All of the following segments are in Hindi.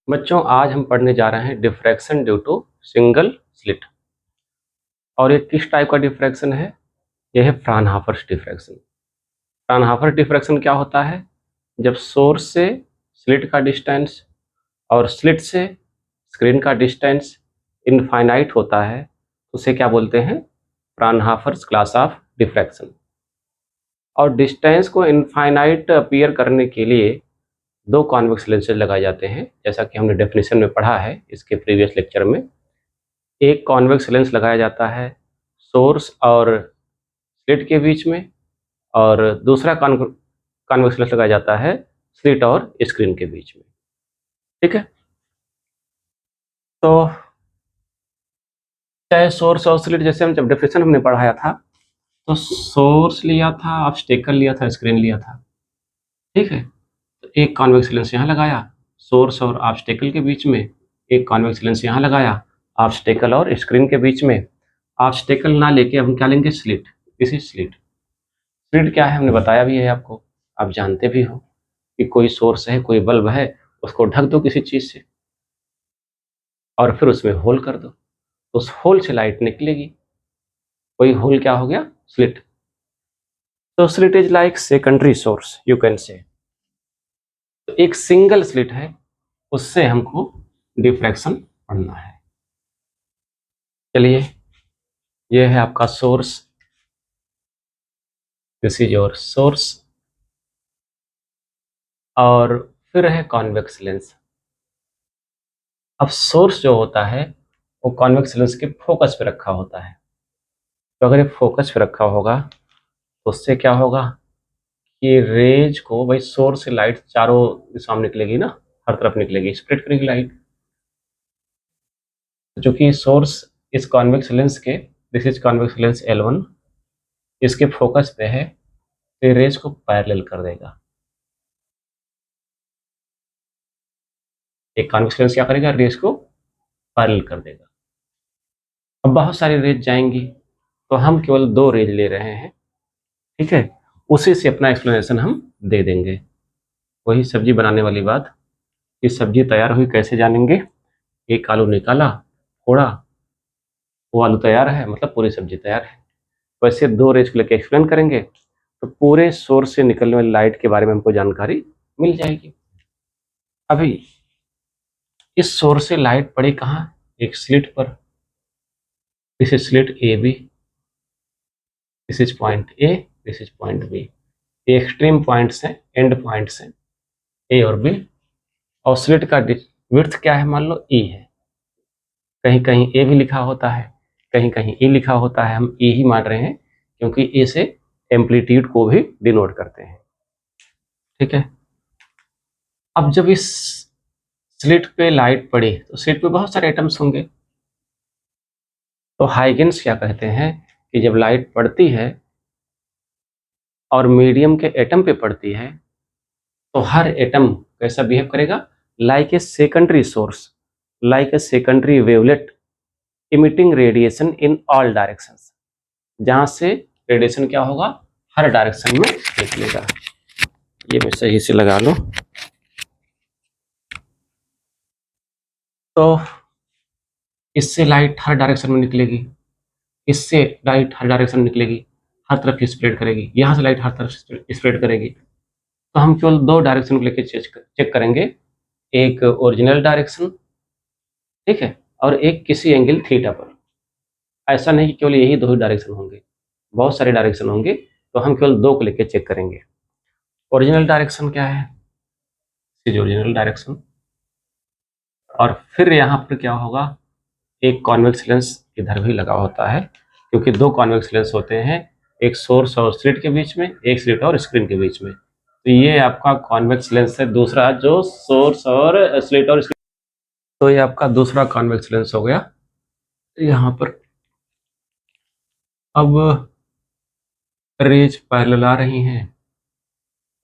बच्चों आज हम पढ़ने जा रहे हैं diffraction due to single slit. और ये किस टाइप का डिफ्रैक्शन है? यह है फ्राउनहोफर डिफ्रैक्शन। फ्राउनहोफर डिफ्रैक्शन क्या होता है? जब सोर्स से स्लिट का डिस्टेंस और स्लिट से स्क्रीन का डिस्टेंस इनफाइनाइट होता है, उसे क्या बोलते हैं? Fraunhofer class of diffraction. और डिस्टेंस को इनफाइनाइट अपीयर करने के लिए दो कॉन्वेक्स लेंसेज लगाए जाते हैं, जैसा कि हमने डेफिनेशन में पढ़ा है इसके प्रीवियस लेक्चर में। एक कॉन्वेक्स लेंस लगाया जाता है सोर्स और स्लिट के बीच में, और दूसरा कॉन्वेक्स लेंस लगाया जाता है स्लिट और स्क्रीन के बीच में। ठीक है, तो चाहे सोर्स और स्लिट, जैसे हम जब डेफिनेशन हमने पढ़ाया था, तो सोर्स लिया था, ऑब्स्टेकल लिया था, स्क्रीन लिया था। ठीक है, तो एक कॉन्वेक्स लेंस यहाँ लगाया सोर्स और ऑब्स्टेकल के बीच में, एक कॉन्वेक्स लेंस यहाँ लगाया ऑब्स्टेकल और स्क्रीन के बीच में। ऑब्स्टेकल ना लेके हम क्या लेंगे? Slit. This is slit. Slit क्या है हमने बताया भी है आपको, आप जानते भी हो कि कोई सोर्स है, कोई बल्ब है, उसको ढक दो किसी चीज से और फिर उसमें होल कर दो, उस होल से लाइट निकलेगी। कोई होल क्या हो गया? स्लिट। तो slit is like secondary source you can say. तो एक सिंगल स्लिट है, उससे हमको डिफ्रैक्शन पढ़ना है। चलिए, ये है आपका source, this is your source, और फिर है कॉन्वेक्स लेंस। अब सोर्स जो होता है वो कॉन्वेक्स लेंस के फोकस पे रखा होता है। तो अगर ये फोकस पे रखा होगा तो उससे क्या होगा कि रेज को, भाई सोर्स से लाइट चारों दिशा में निकलेगी ना, हर तरफ निकलेगी, स्प्रेड करेगी लाइट। चूंकि सोर्स इस कॉन्वेक्स लेंस के, this is convex lens L1, इसके फोकस पे है, तो रेज को पैरेलल कर देगा। एक कॉन्वेक्स लेंस क्या करेगा? रेज को पैरेलल कर देगा। अब बहुत सारी रेज जाएंगी, तो हम केवल दो रेज ले रहे हैं। ठीक है, उसी से अपना एक्सप्लेनेशन हम दे देंगे। वही सब्जी बनाने वाली बात कि सब्जी तैयार हुई कैसे जानेंगे? एक आलू निकाला, फोड़ा, वो आलू तैयार है, मतलब पूरी सब्जी तैयार है। वैसे दो रेज को लेकर एक्सप्लेन करेंगे तो पूरे सोर्स से निकलने वाली लाइट के बारे में हमको जानकारी मिल जाएगी। अभी इस सोर्स से लाइट पड़ी कहाँ? एक स्लिट पर। This is slit A B, this is point A, this is point B. ये एक्सट्रीम पॉइंट्स हैं, एंड पॉइंट्स हैं ए और बी। और स्लिट का विड्थ क्या है? मान लो ई है। कहीं कहीं ए भी लिखा होता है, कहीं कहीं ई लिखा होता है। हम ई ही मान रहे हैं क्योंकि ए से एम्पलीट्यूड को भी डिनोट करते हैं। ठीक है, अब जब इस स्लिट पे लाइट पड़ी तो स्लिट पे बहुत सारे एटम्स होंगे। तो हाइगेंस क्या कहते हैं कि जब लाइट पड़ती है और मीडियम के एटम पे पड़ती है तो हर एटम कैसा बिहेव करेगा? Like a secondary source, like a secondary wavelet emitting radiation in all directions. जहां से रेडिएशन क्या होगा? हर डायरेक्शन में निकलेगा। ये मैं सही से लगा लो। तो इससे लाइट हर डायरेक्शन में निकलेगी, इससे लाइट हर डायरेक्शन में निकलेगी, हर तरफ स्प्रेड करेगी, यहाँ से लाइट हर तरफ स्प्रेड करेगी। तो हम केवल दो डायरेक्शन को लेकर चेक करेंगे, एक ओरिजिनल डायरेक्शन, ठीक है, और एक किसी एंगल थीटा पर। ऐसा नहीं कि केवल यही दो ही डायरेक्शन होंगे, बहुत सारे डायरेक्शन होंगे, तो हम केवल दो को लेकर चेक करेंगे। ओरिजिनल डायरेक्शन क्या है? Original direction. और फिर यहाँ पर क्या होगा? एक कॉन्वेक्स लेंस इधर भी लगा होता है, क्योंकि दो कॉन्वेक्स लेंस होते हैं, एक सोर्स और स्लिट के बीच में, एक स्लिट और स्क्रीन के बीच में। तो ये आपका कॉन्वेक्स लेंस है दूसरा, जो सोर्स और स्लिट और स्क्रीन। तो ये आपका दूसरा कॉन्वेक्स लेंस हो गया यहाँ पर। अब रेज पैरेलल आ रही हैं,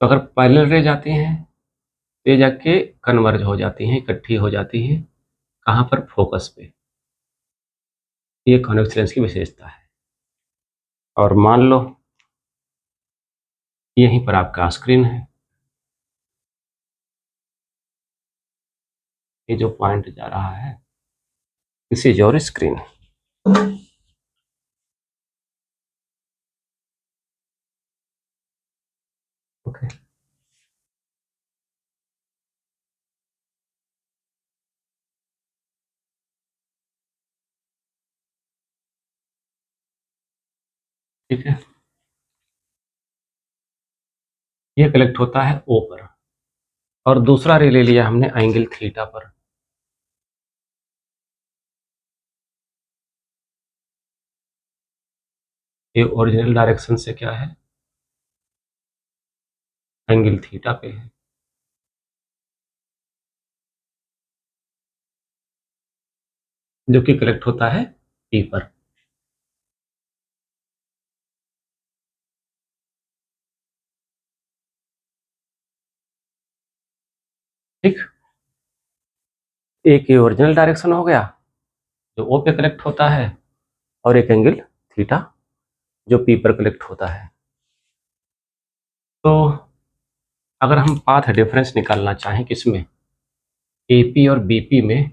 तो अगर पैरेलल रेज आती हैं तो ये जाके कन्वर्ज हो जाती हैं, इकट्ठी हो जाती हैं। कहाँ पर? फोकस पे। ये कॉन्वेक्स लेंस की विशेषता है। और मान लो यहीं पर आपका स्क्रीन है, ये जो पॉइंट जा रहा है, this is your screen. Okay, ठीक है। ये कलेक्ट होता है ओ पर, और दूसरा रे ले लिया हमने एंगल थीटा पर। ये ओरिजिनल डायरेक्शन से क्या है, एंगल थीटा पे है, जो कि कलेक्ट होता है पी पर। ठीक, एक ये ओरिजिनल डायरेक्शन हो गया जो ओ पे कलेक्ट होता है, और एक एंगल थीटा जो पी पर कलेक्ट होता है। तो अगर हम पाथ डिफरेंस निकालना चाहें किसमें, एपी और बीपी में,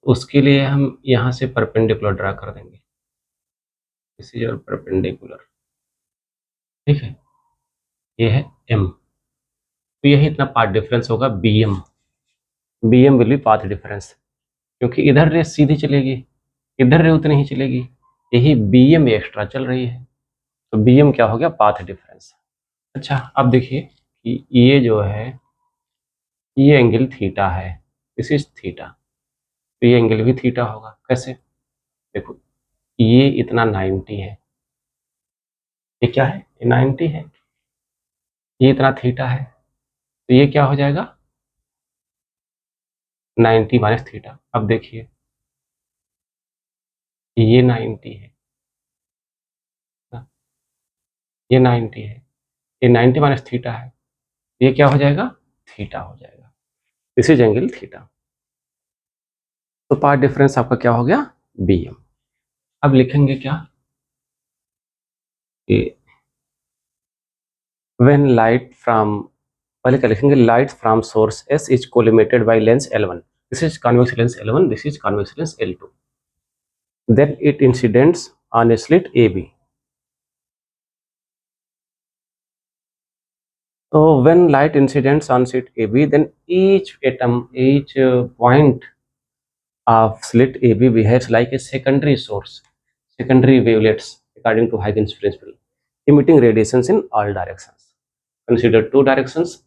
उसके लिए हम यहाँ से परपेंडिकुलर ड्रा कर देंगे, दिस इज योर परपेंडिकुलर। ठीक है, ये है एम, तो यही इतना पाथ डिफरेंस होगा B M. B M will be path difference, क्योंकि इधर रे सीधी चलेगी, इधर रे उतनी ही चलेगी, यही बी एम एक्स्ट्रा चल रही है, तो बी एम क्या हो गया, पाथ डिफरेंस। अच्छा, अब देखिए कि ये जो है, ये एंगल थीटा है, दिस इज थीटा, तो ये एंगल भी थीटा होगा। कैसे, देखो ये इतना 90 है, ये क्या है, ये 90 है, ये इतना थीटा है, तो ये क्या हो जाएगा, 90 माइनस थीटा। अब देखिए ये 90 है ना, ये 90 है, ये 90 माइनस थीटा है, ये क्या हो जाएगा, थीटा हो जाएगा, दिस इज एंगल थीटा। तो पार्ट डिफरेंस आपका क्या हो गया, बी एम। अब लिखेंगे क्या, कि व्हेन लाइट फ्रॉम, पहले क्या लिखेंगे, light from source S is collimated by lens L1, this is convex lens L1, this is convex lens L2, then it incidents on a slit AB. So when light incidents on slit AB, then each atom, each point of slit AB behaves like a secondary source, secondary wavelets according to Huygens principle, emitting radiations in all directions. Consider two directions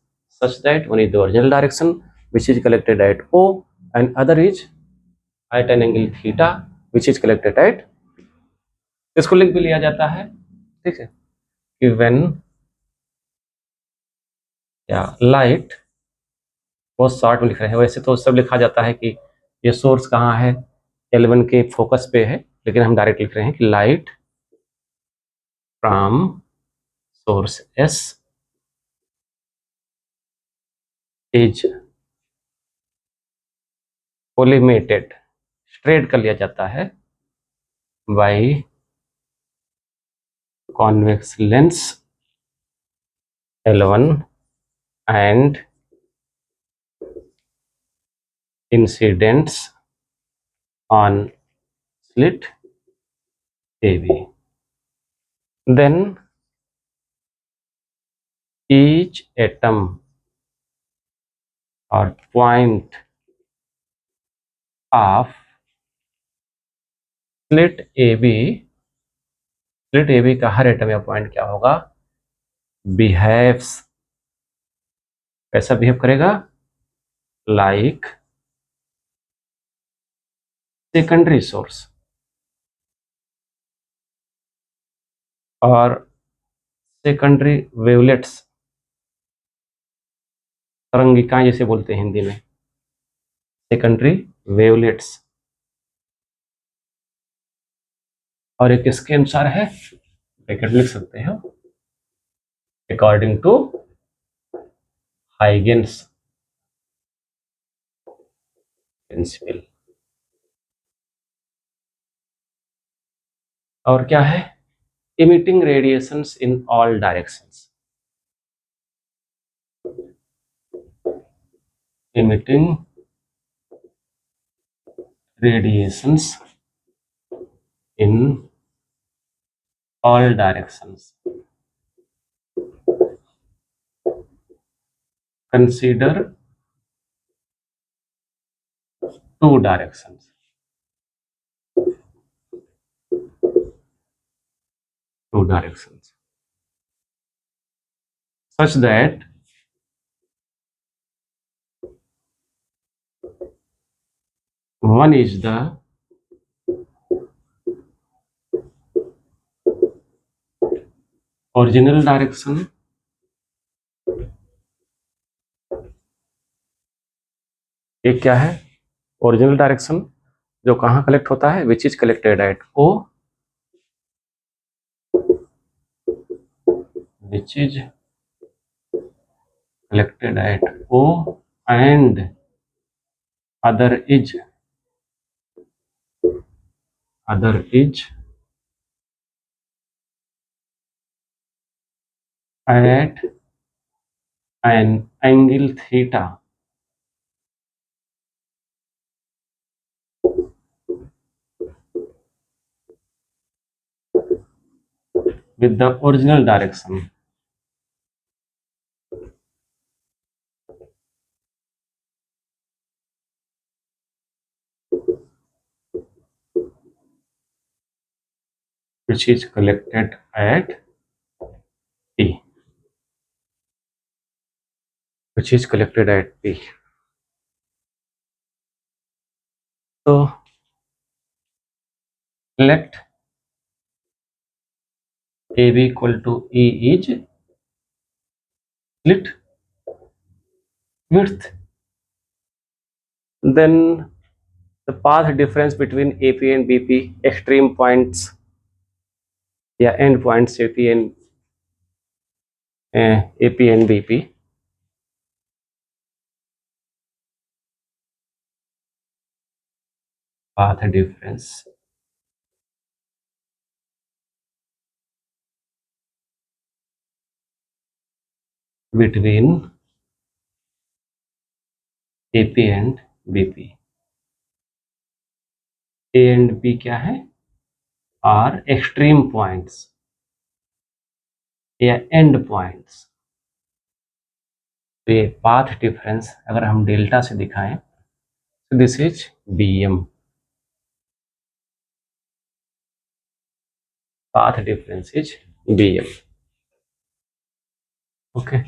such that one is the original direction which is collected at O, and other is at an angle theta which is collected at, इसको लिख भी लिया जाता है, ठीक है, कि when या लाइट, बहुत शॉर्ट में लिख रहे हैं, वैसे तो सब लिखा जाता है कि ये सोर्स कहाँ है, L1 के फोकस पे है, लेकिन हम डायरेक्ट लिख रहे हैं कि light from source S is collimated, straight कर लिया जाता है by convex lens L1 and incidents on slit AB. Then each atom or point of slit AB, slit AB का हर एटम या पॉइंट क्या होगा, बिहेव्स, कैसा बिहेव करेगा, लाइक सेकेंडरी सोर्स, और सेकेंडरी वेवलेट्स, तरंगिकाएं जैसे बोलते हैं हिंदी में, सेकेंडरी वेवलेट्स, और एक इसके अनुसार है, ब्रैकेट लिख सकते हैं, अकॉर्डिंग टू हाइगेन्स प्रिंसिपल। और क्या है, emitting radiations in all directions, emitting radiations in all directions. Consider two directions. Two directions. Such that one is the original direction, एक क्या है ओरिजिनल डायरेक्शन जो कहाँ कलेक्ट होता है, which is collected at O, which is collected at O and other is at an angle theta with the original direction. Which is collected at P. Which is collected at P. So let AB equal to E is slit width. Then the path difference between AP and BP, extreme points, yeah, end points AP and BP. Path difference between AP and BP. A and B क्या है, आर एक्सट्रीम पॉइंट्स या एंड पॉइंट्स. तो ये पाथ डिफरेंस अगर हम डेल्टा से दिखाएं तो this is BM. Path difference is BM. Okay.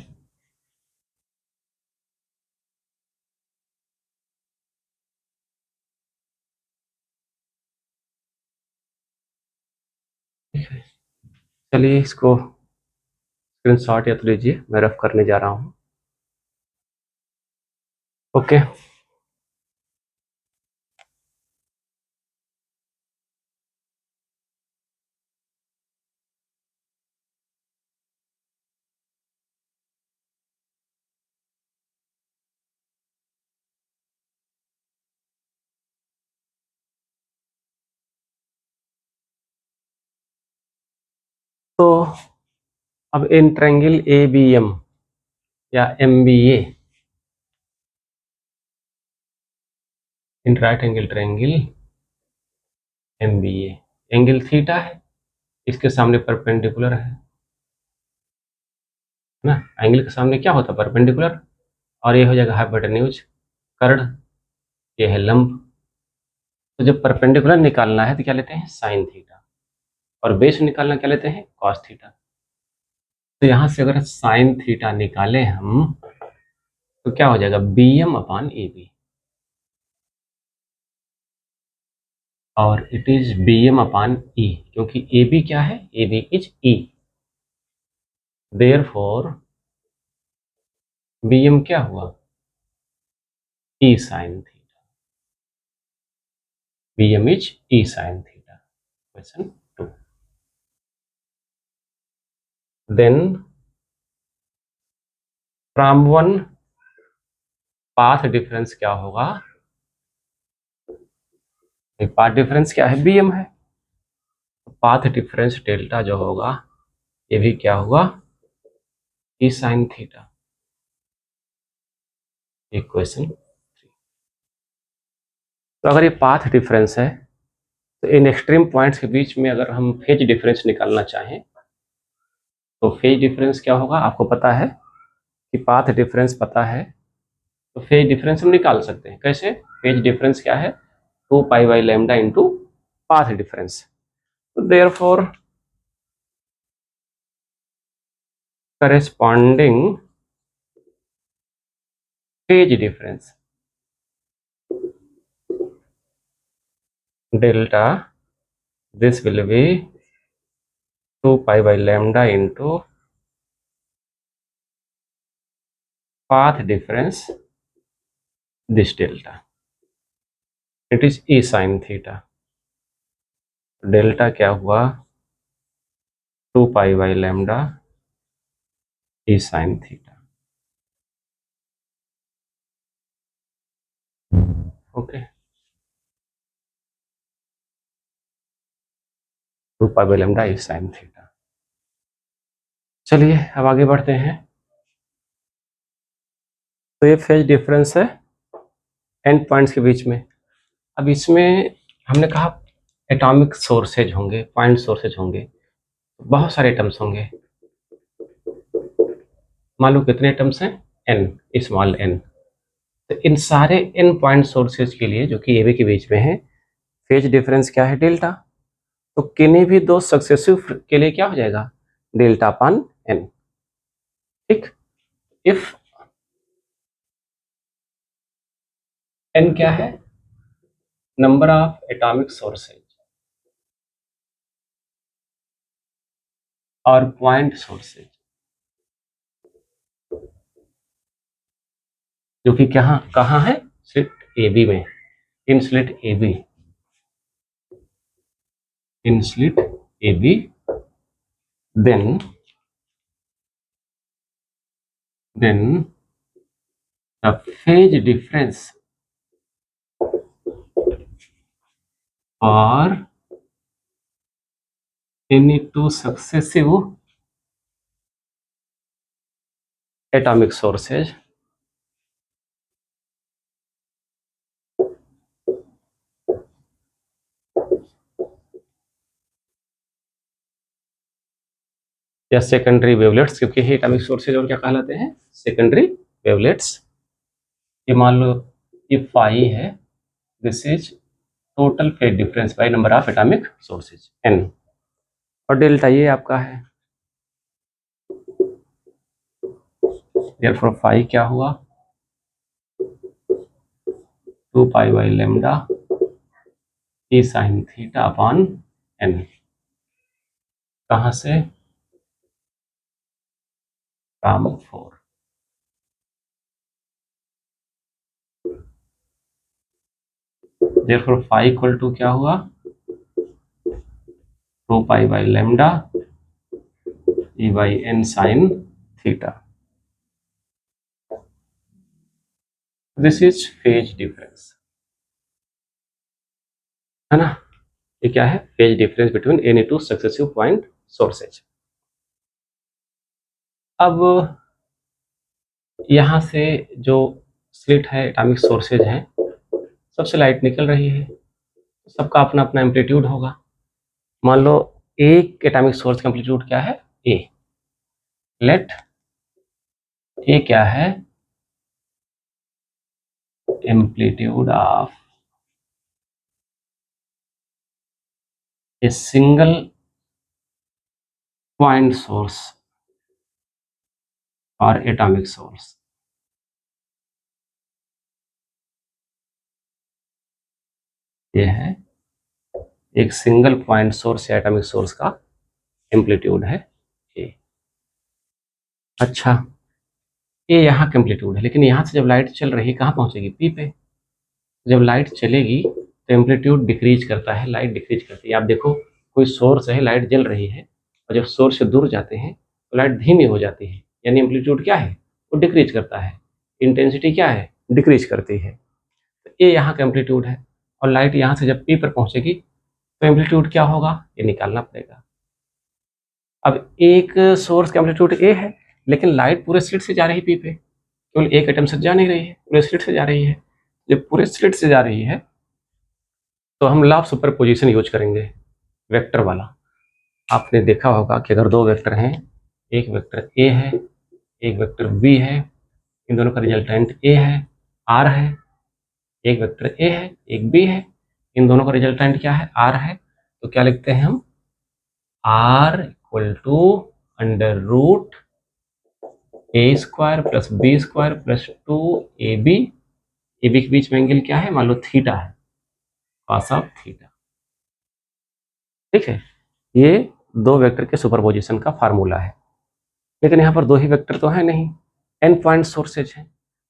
चलिए इसको स्क्रीनशॉट या तो लीजिए, मैं रफ करने जा रहा हूँ. ओके. तो अब इन ट्रायंगल ABM या MBA, in right angle triangle MBA, angle theta है, इसके सामने परपेंडिकुलर है ना. एंगल के सामने क्या होता है, परपेंडिकुलर, और ये हो जाएगा हाइपोटेन्यूज कर्ड, ये है लंब. तो जब परपेंडिकुलर निकालना है तो क्या लेते हैं, साइन थीटा, और बेस निकालना क्या लेते हैं, कॉस थीटा. तो यहां से अगर साइन थीटा निकालें हम तो क्या हो जाएगा, BM अपान AB, और it is BM upon E, क्योंकि AB क्या है, AB is E. Therefore BM क्या हुआ, E sine theta. BM is E sine theta. Question 2. Then from one path difference क्या होगा, पाथ डिफरेंस क्या है, BM है. पाथ डिफरेंस डेल्टा जो होगा ये भी क्या होगा, E साइन थीटा. इक्वेशन तो अगर ये पाथ डिफरेंस है तो इन एक्सट्रीम पॉइंट्स के बीच में अगर हम फेज डिफरेंस निकालना चाहें तो फेज डिफरेंस क्या होगा, आपको पता है कि पाथ डिफरेंस पता है, तो फेज डिफरेंस हम निकाल सकते हैं। कैसे? फेज डिफरेंस क्या है? 2π/λ इंटू पाथ डिफरेंस। तो therefore corresponding phase difference delta, this will be 2π/λ into path difference, this delta, it is E sin theta। Delta क्या हुआ? 2π/λ E sin theta। Okay, 2π/λ E sin theta। चलिए अब आगे बढ़ते हैं। तो ये फेज डिफरेंस है एंड पॉइंट्स के बीच में। अब इसमें हमने कहा एटॉमिक सोर्सेज होंगे, पॉइंट सोर्सेज होंगे, बहुत सारे एटम्स होंगे। मान लो कितने एटम्स हैं? n, small n। तो इन सारे n पॉइंट सोर्सेज के लिए जो कि ए बी के बीच में है, फेज डिफरेंस क्या है? डेल्टा। तो किन्हीं भी दो सक्सेसिव के लिए क्या हो जाएगा? Delta upon n। ठीक, इफ n क्या है? नंबर ऑफ एटॉमिक सोर्सेज और पॉइंट सोर्सेज, जो कि कहाँ है? स्लिट ए बी में, in slit A B, in slit A B. then the phase difference for any two successive atomic sources या सेकेंडरी वेवलेट्स, क्योंकि ये एटॉमिक सोर्सेज और क्या कहलाते हैं? Secondary wavelets. ये मान लो ये फाई है, this is total phase difference by number of atomic sources n, और डेल्टा ये आपका है। देयरफॉर फाई क्या हुआ? 2π/λ E sin theta upon n। कहाँ से? From 4। Therefore phi equal to क्या हुआ? 2π/λ E/n sin theta. This is phase difference, है ना? ये क्या है? Phase difference between any two successive point sources. अब यहाँ से जो स्लिट है, एटॉमिक सोर्सेज हैं, सबसे लाइट निकल रही है, सबका अपना अपना एम्पलीट्यूड होगा। मान लो एक एटॉमिक सोर्स का एम्पलीट्यूड क्या है? ए। लेट ए क्या है? Amplitude of a single point source और एटॉमिक सोर्स। ये है एक सिंगल पॉइंट सोर्स या एटॉमिक सोर्स का एम्पलीट्यूड है ए। अच्छा, ये यहाँ का एम्पलीट्यूड है, लेकिन यहाँ से जब लाइट चल रही कहाँ पहुँचेगी? पी पे। जब लाइट चलेगी तो एम्पलीट्यूड डिक्रीज करता है, लाइट डिक्रीज करती है। आप देखो कोई सोर्स है, लाइट जल रही है, और जब सोर्स से दूर जाते हैं तो लाइट धीमी हो जाती है, यानी एम्पलीट्यूड क्या है? वो डिक्रीज करता है। इंटेंसिटी क्या है? डिक्रीज करती है। तो ये यहाँ का एम्पलीट्यूड है, और लाइट यहाँ से जब पी पर पहुँचेगी तो एम्पलीट्यूड क्या होगा? ये निकालना पड़ेगा। अब एक सोर्स का एम्पलीट्यूड ए है, लेकिन लाइट पूरे स्लिट से जा रही पी पे, केवल एक एटम से जा नहीं रही है, पूरे स्लिट से जा रही है। जब पूरे स्लिट से जा रही है तो हम लॉ ऑफ सुपरपोजिशन यूज करेंगे वेक्टर वाला। आपने देखा होगा कि अगर दो वेक्टर हैं, एक वेक्टर ए है, एक वेक्टर बी है, इन दोनों का रिजल्टेंट ए है, आर है। एक वेक्टर ए है, एक बी है, इन दोनों का रिजल्टेंट क्या है, आर है। तो क्या लिखते हैं हम, R equal to under root A square plus B square plus 2ab। A B के बीच में एंगल क्या है, मान लो थीटा है, कॉस ऑफ थीटा। ठीक है, ये दो वेक्टर के सुपरपोजिशन का फार्मूला है। लेकिन यहाँ पर दो ही वेक्टर तो है नहीं, n पॉइंट सोर्सेज है।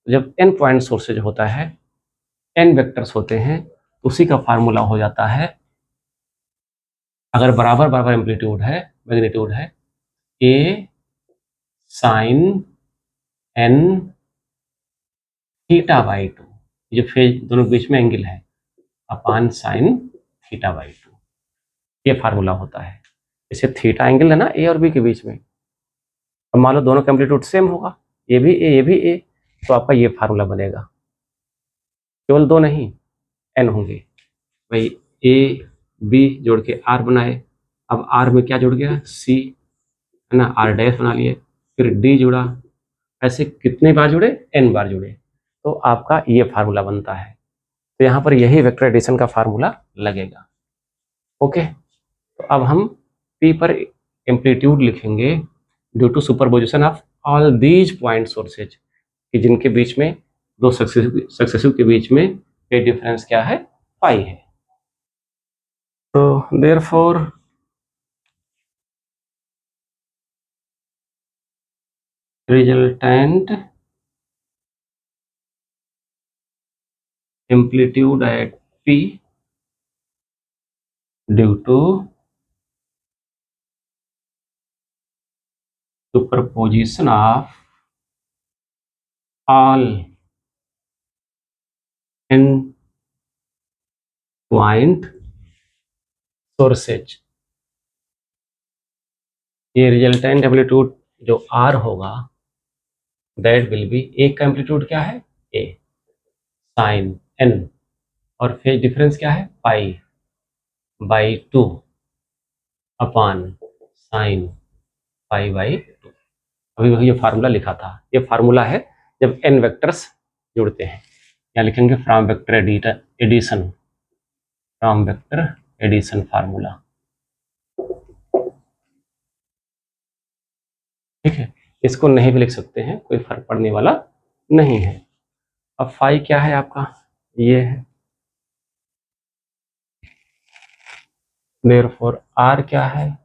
जब n पॉइंट सोर्सेज होता है, n वेक्टर्स होते हैं, तो उसी का फार्मूला हो जाता है, अगर बराबर बराबर एम्पलीट्यूड है, मैग्नीट्यूड है, a sine n theta by 2, जो फेज दोनों के बीच में एंगल है, अपान साइन थीटा बाई 2, ये फार्मूला होता है। जैसे थीटा एंगल है ना ए और बी के बीच में, अब मान लो दोनों का एम्पलीट्यूड सेम होगा, ये भी ए ये भी ए, तो आपका ये फार्मूला बनेगा। केवल दो नहीं, एन होंगे भाई, ए बी जोड़ के आर बनाए, अब आर में क्या जुड़ गया, सी, है ना, आर डैश बना लिए, फिर डी जुड़ा, ऐसे कितने बार जुड़े, एन बार जुड़े, तो आपका ये फार्मूला बनता है। तो यहाँ पर यही वेक्टर एडिशन का फार्मूला लगेगा। ओके, तो अब हम पी पर एम्पलीट्यूड लिखेंगे due to superposition of all these point sources, कि जिनके बीच में दो सक्सेसिव के बीच में ये डिफरेंस क्या है, पाई है। तो therefore resultant amplitude at P due to superposition of all n point sources, ये रिजल्टेंट एम्पलीट्यूड जो R होगा, दैट विल बी, एक का एम्पलीट्यूड क्या है, A साइन n, और फेज डिफरेंस क्या है, pi by 2 upon sine pi by 2। अभी वही ये फार्मूला लिखा था, ये फार्मूला है जब n वेक्टर्स जुड़ते हैं। यहाँ लिखेंगे from vector addition, from vector addition formula. ठीक है, इसको नहीं भी लिख सकते हैं, कोई फर्क पड़ने वाला नहीं है। अब फाई क्या है आपका, ये है, देयरफॉर आर क्या है,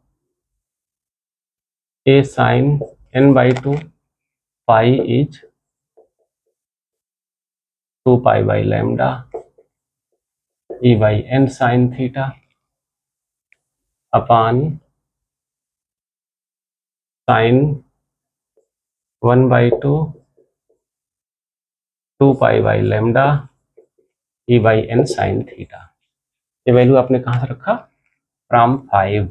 A sine n by 2, pi is 2 pi by lambda e by n sine theta upon sine 1 by 2 pi by lambda e by n sine theta. ये वैल्यू आपने कहाँ से रखा, फ्रॉम 5,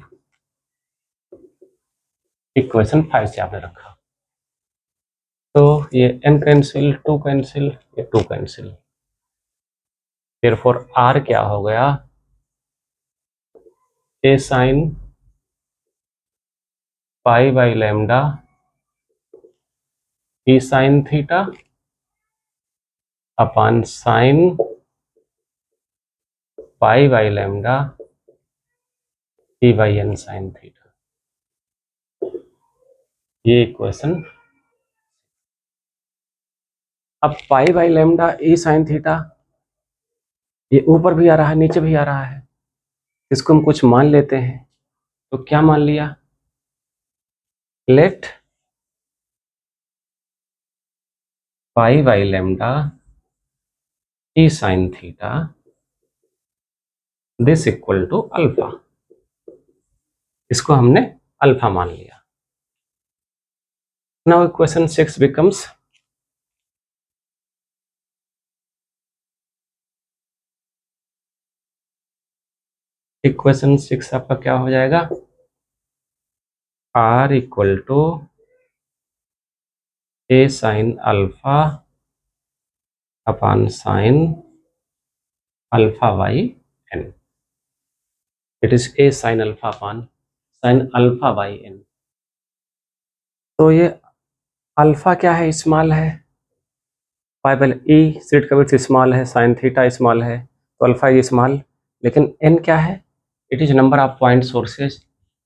इक्वेशन 5 से आपने रखा। तो ये n कैंसिल, 2 कैंसिल, ये 2 कैंसिल, देयरफॉर r क्या हो गया, A sine pi by lambda E sine theta upon sine pi by lambda E by N sine theta, ये इक्वेशन। अब pi by lambda E sine theta, ये ऊपर भी आ रहा है नीचे भी आ रहा है, इसको हम कुछ मान लेते हैं। तो क्या मान लिया, let pi by lambda E sine theta this equal to alpha, इसको हमने अल्फा मान लिया। नाउ इक्वेशन 6 बिकम्स, इक्वेशन 6 आपका क्या हो जाएगा, R equal to A sine alpha upon sine alpha by N. It is A sine alpha upon sine alpha by N. तो ये अल्फा क्या है, स्मॉल है, पाइबल ई स्लिट का विड्थ स्मॉल है, साइन थीटा स्मॉल है, तो अल्फा इज स्मॉल। लेकिन एन क्या है, it is number of point sources,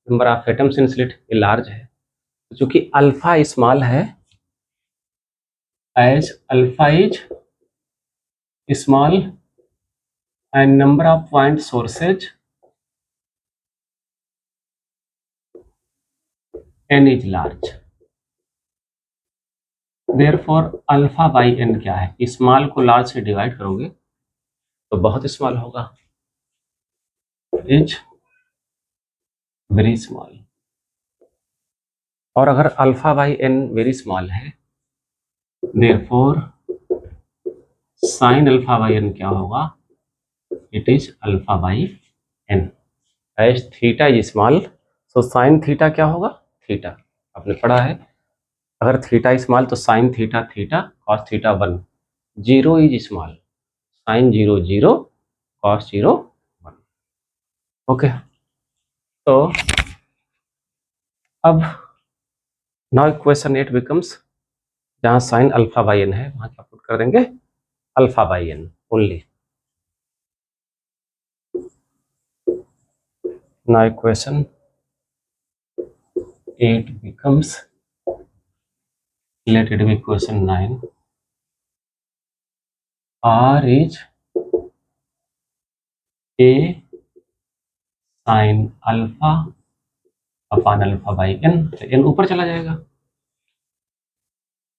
number of atoms in slit, ये लार्ज है। तो चूंकि अल्फा स्मॉल है, as alpha is small and number of point sources N is large, therefore alpha by N क्या है, स्मॉल को लार्ज से डिवाइड करोगे तो बहुत स्मॉल होगा, इज वेरी स्मॉल। और अगर alpha by N very small है, therefore sine alpha by N क्या होगा, it is alpha by N. As theta is small, so sine theta क्या होगा, थीटा, आपने पढ़ा है, अगर थीटा स्मॉल तो sine theta theta cos theta 1, zero is small, sine zero zero cos zero 1। Okay, तो अब नाउ क्वेश्चन 8 बिकम्स, जहाँ साइन अल्फा बाई एन है वहाँ क्या पुट कर देंगे, alpha by N only. Now question 8 becomes, let it be question 9, r is a sin alpha upon alpha by N, तो एन ऊपर चला जाएगा,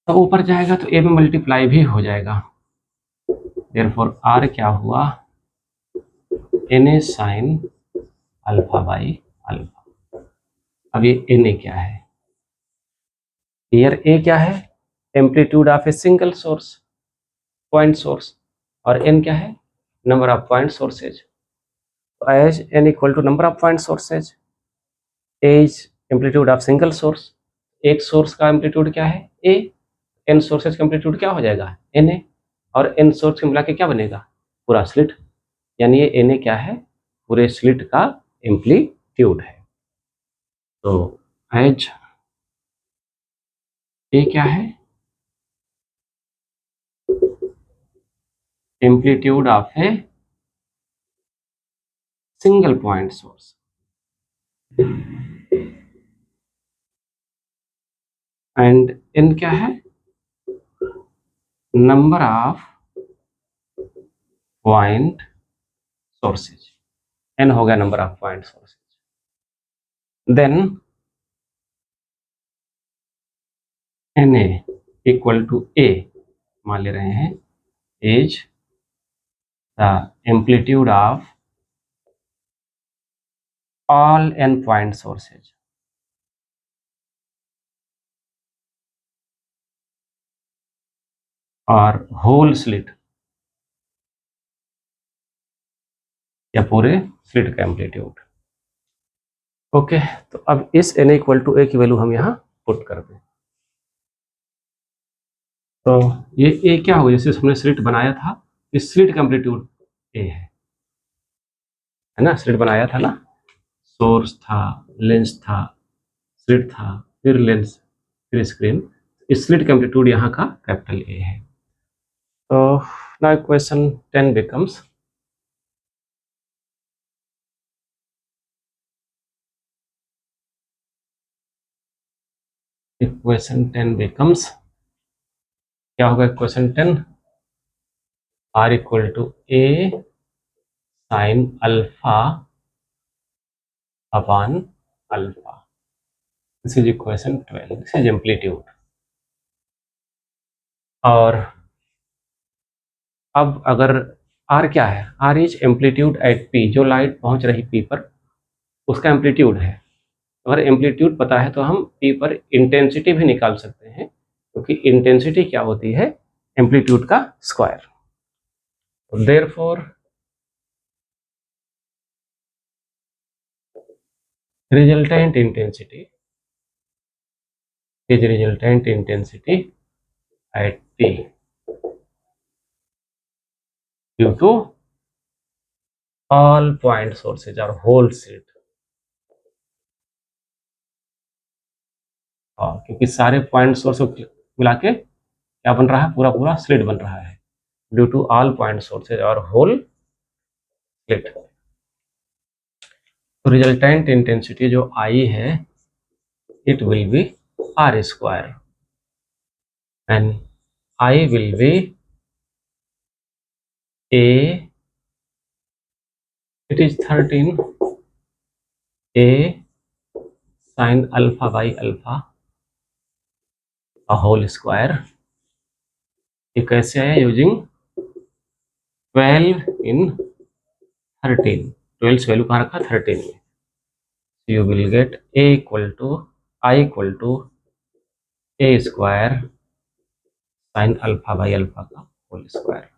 तो ऊपर जाएगा तो ए में मल्टीप्लाई भी हो जाएगा, देयरफॉर r क्या हुआ, N A sine alpha by alpha. अब ये एन ए क्या है, हियर ए क्या है, amplitude of a single source, point source, और एन क्या है, नंबर ऑफ पॉइंट सोर्सेज। तो as N equal to number of point sources, as amplitude of single source, एक सोर्स का एम्पलीट्यूड क्या है, ए, एन सोर्सेज का एम्पलीट्यूड क्या हो जाएगा, एन ए, और एन सोर्स को मिला के क्या बनेगा, पूरा स्लिट, यानी ये एन ए क्या है, पूरे स्लिट का एम्पलीट्यूड है। तो एज ए क्या है, amplitude of a single point source, and N क्या है, number of point sources, N हो गया number of point sources. Then N A equal to A मान ले रहे हैं, is the amplitude of all n point sources, और होल स्लिट या पूरे स्लिट का एम्पलीट्यूड। ओके, तो अब इस n इक्वल टू ए की वैल्यू हम यहाँ पुट कर दें, तो ये ए क्या होगा, जैसे हमने स्लिट बनाया था, इस स्लिट का एम्पलीट्यूड ए है ना, स्लिट बनाया था ना, सोर्स था, लेंस था, स्लिट था, फिर लेंस, फिर स्क्रीन, इस स्लिट का एम्पलीट्यूड यहाँ का कैपिटल ए है। तो now question 10 becomes, equation 10 becomes, क्या होगा equation 10, R equal to A sine alpha upon alpha, this is equation 12, this is amplitude. और अब अगर आर क्या है, R is amplitude at P, जो लाइट पहुंच रही पी पर उसका एम्पलीट्यूड है। अगर एम्पलीट्यूड पता है तो हम पी पर इंटेंसिटी भी निकाल सकते हैं, क्योंकि इंटेंसिटी क्या होती है, एम्पलीट्यूड का square. Therefore resultant intensity is resultant intensity at P due to all point sources और होल स्लिट, और क्योंकि सारे पॉइंट सोर्स को मिला के क्या बन रहा है, पूरा पूरा स्लिट बन रहा है, due to all point sources और होल स्लिट। तो रिजल्टेंट इंटेंसिटी जो आई है, it will be R square and I will be a, it is 13 a sin alpha by alpha a whole square। ये कैसे आया, यूजिंग 12 इन 13, 12 वैल्यू कहाँ रखा, 13 में। You will get a equal to I equal to a square sine alpha by alpha का होल स्क्वायर।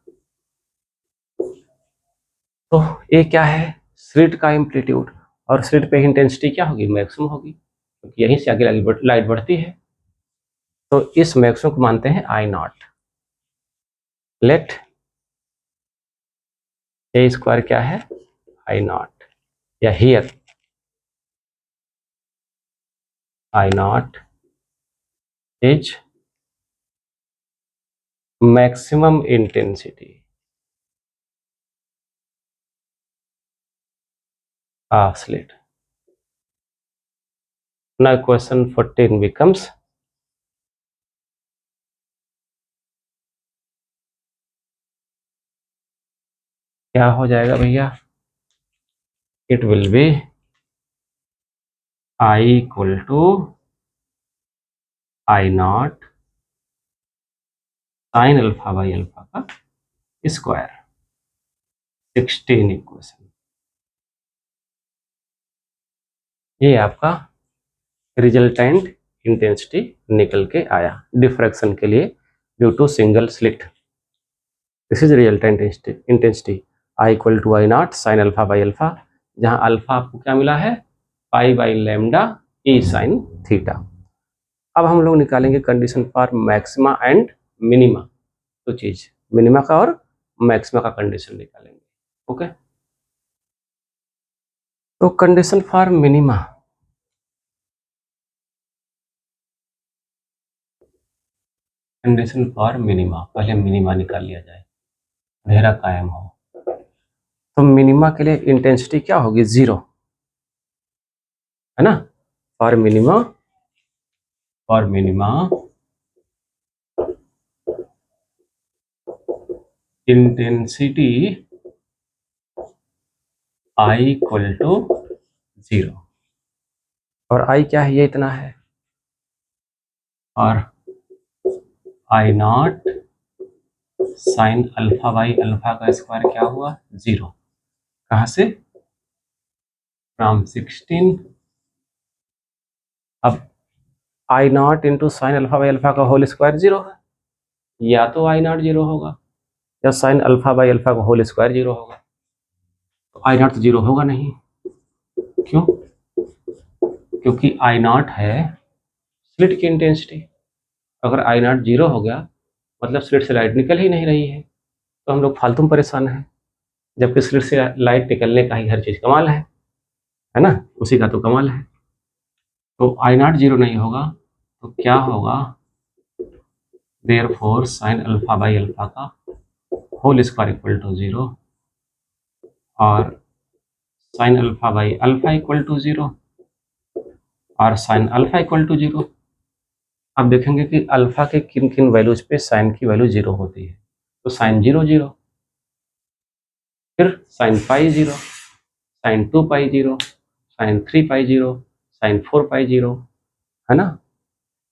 तो ये क्या है, स्लिट का एम्पलीट्यूड, और स्लिट पे इंटेंसिटी क्या होगी, मैक्सिमम होगी, क्योंकि यहीं से आगे लाइट बढ़ती है। तो इस मैक्सिमम को मानते हैं I naught. Let A square क्या है, आई नॉट, या here I naught is maximum intensity of slit. Now question 14 becomes, क्या हो जाएगा भैया, it will be I equal to I not sine alpha by alpha का स्क्वायर। 16 इक्वेशन, ये आपका रिजल्टेंट इंटेंसिटी निकल के आया डिफ्रैक्शन के लिए due to single slit. This is resultant intensity I equal to I not sine alpha by alpha, जहाँ अल्फा आपको क्या मिला है, pi by lambda E sine theta. अब हम लोग निकालेंगे condition for maxima and minima, तो चीज मिनिमा का और मैक्सिमा का कंडीशन निकालेंगे। ओके, तो condition for minima, condition for minima, पहले मिनिमा निकाल लिया जाए, अंधेरा कायम हो। तो मिनिमा के लिए इंटेंसिटी क्या होगी, 0, है ना। For minima intensity I equal to 0, और आई क्या है, ये इतना है, और I not sine alpha by alpha का स्क्वायर क्या हुआ, 0, कहाँ से, फ्रॉम 16। अब I not into sine alpha by alpha का होल स्क्वायर 0 है, या तो आई नॉट 0 होगा या साइन अल्फा बाई अल्फा का होल स्क्वायर 0 होगा। तो आई नॉट तो 0 होगा नहीं, क्यों, क्योंकि आई नॉट है स्लिट की इंटेंसिटी। अगर आई नॉट 0 हो गया मतलब स्लिट से लाइट निकल ही नहीं रही है, तो हम लोग फालतू में परेशान हैं, जबकि स्लिट से लाइट निकलने का ही हर चीज़ कमाल है ना, उसी का तो कमाल है। तो आई नॉट 0 नहीं होगा तो क्या होगा, therefore sine alpha by alpha का होल स्क्वायर इक्वल टू 0 और sine alpha by alpha equal to 0 और साइन अल्फा इक्वल टू 0। अब देखेंगे कि अल्फा के किन किन वैल्यूज पे साइन की वैल्यू 0 होती है। तो साइन 0 0, फिर साइन पाई 0, साइन 2 पाई 0, साइन 3 पाई 0, साइन 4 पाई 0, है ना।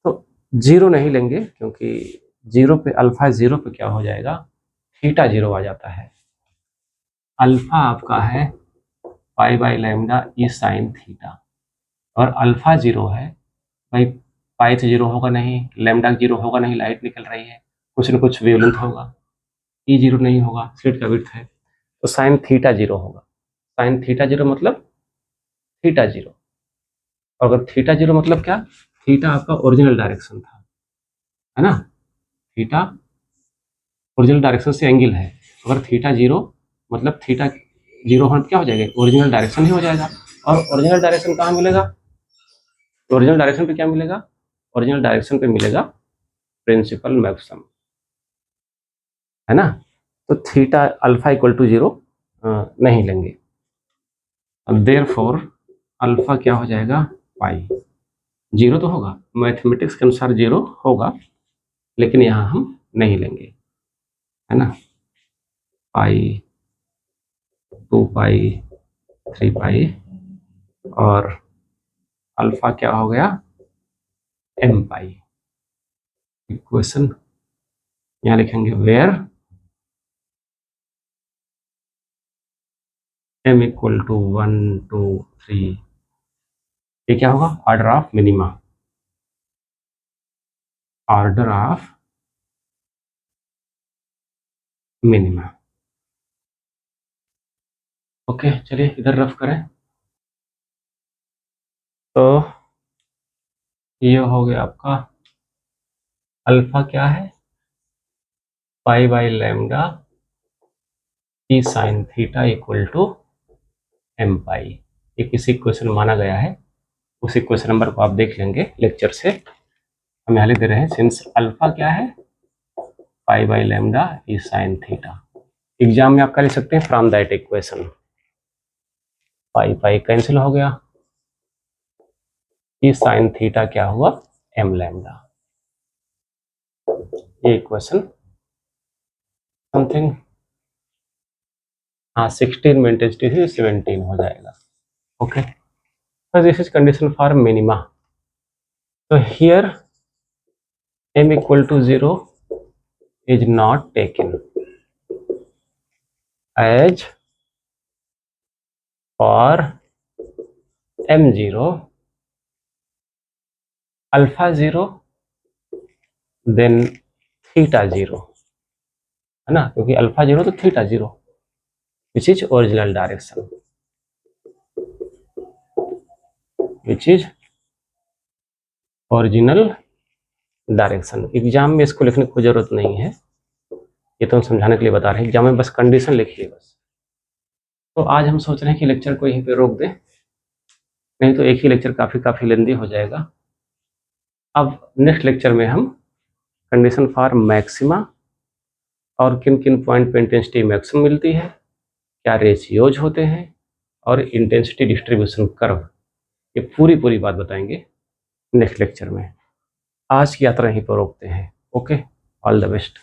तो 0 नहीं लेंगे क्योंकि 0 पे अल्फा 0 पे क्या हो जाएगा, थीटा 0 आ जाता है। अल्फा आपका है pi by lambda E sine theta, और अल्फा 0 है भाई, पाई तो 0 होगा नहीं, लैम्डा 0 होगा नहीं, लाइट निकल रही है, कुछ न कुछ वेवलेंथ होगा, ई 0 नहीं होगा, स्लिट का विड्थ है, तो साइन थीटा 0 होगा। साइन थीटा 0 मतलब थीटा 0, और अगर थीटा 0 मतलब क्या, थीटा आपका ओरिजिनल डायरेक्शन था, है ना, थीटा ओरिजिनल डायरेक्शन से एंगल है। अगर थीटा 0 मतलब थीटा जीरो होने पे क्या हो जाएगा, ओरिजिनल डायरेक्शन ही हो जाएगा। और ओरिजिनल डायरेक्शन कहाँ मिलेगा, तो ओरिजिनल डायरेक्शन पे क्या मिलेगा, ओरिजिनल डायरेक्शन पे मिलेगा प्रिंसिपल मैक्सिमम, है ना। तो theta alpha equal to zero नहीं लेंगे, देयरफॉर अल्फा क्या हो जाएगा, पाई। जीरो तो होगा, मैथमेटिक्स के अनुसार जीरो होगा, लेकिन यहाँ हम नहीं लेंगे, है ना। पाई, 2 पाई, 3 पाई, और अल्फा क्या हो गया, एम पाई। इक्वेशन यहाँ लिखेंगे वेयर एम इक्वल टू 1 2 3, ये क्या होगा, order of minima, order of minima. Okay, चलिए इधर रफ करें। तो ये हो गया आपका, अल्फा क्या है, pi by lambda E sine theta equal to M pi. ये किसी इक्वेशन माना गया है, उस इक्वेशन नंबर को आप देख लेंगे लेक्चर से। हम यहाँ लिख दे रहे हैं, सिंस अल्फा क्या है, pi by lambda E sine theta. Exam में आप क्या लिख सकते हैं, from that equation, pi pi cancel हो गया, ई साइन थीटा क्या हुआ, एम लैम्डा। ये इक्वेशन समथिंग, हाँ 16 में इंटेंसिटी थी, 17 हो जाएगा। Okay, so this is condition for minima. So here m equal to 0 is not taken, as for m0 alpha 0 then theta 0, है ना, क्योंकि अल्फा 0 तो theta 0, which is original direction, which is original direction. Exam में इसको लिखने की जरूरत नहीं है, ये तो हम समझाने के लिए बता रहे हैं, एग्जाम में बस कंडीशन लिखिए बस। तो आज हम सोच रहे हैं कि लेक्चर को यहीं पे रोक दें, नहीं तो एक ही लेक्चर काफ़ी लेंदी हो जाएगा। अब नेक्स्ट लेक्चर में हम कंडीशन फॉर मैक्सिमा और किन किन पॉइंट पे इंटेंसिटी मैक्सिमम मिलती है, क्या रेशियोज होते हैं, और इंटेंसिटी डिस्ट्रीब्यूशन कर्व, ये पूरी बात बताएंगे नेक्स्ट लेक्चर में। आज की यात्रा यहीं पर रोकते हैं। Okay, all the best.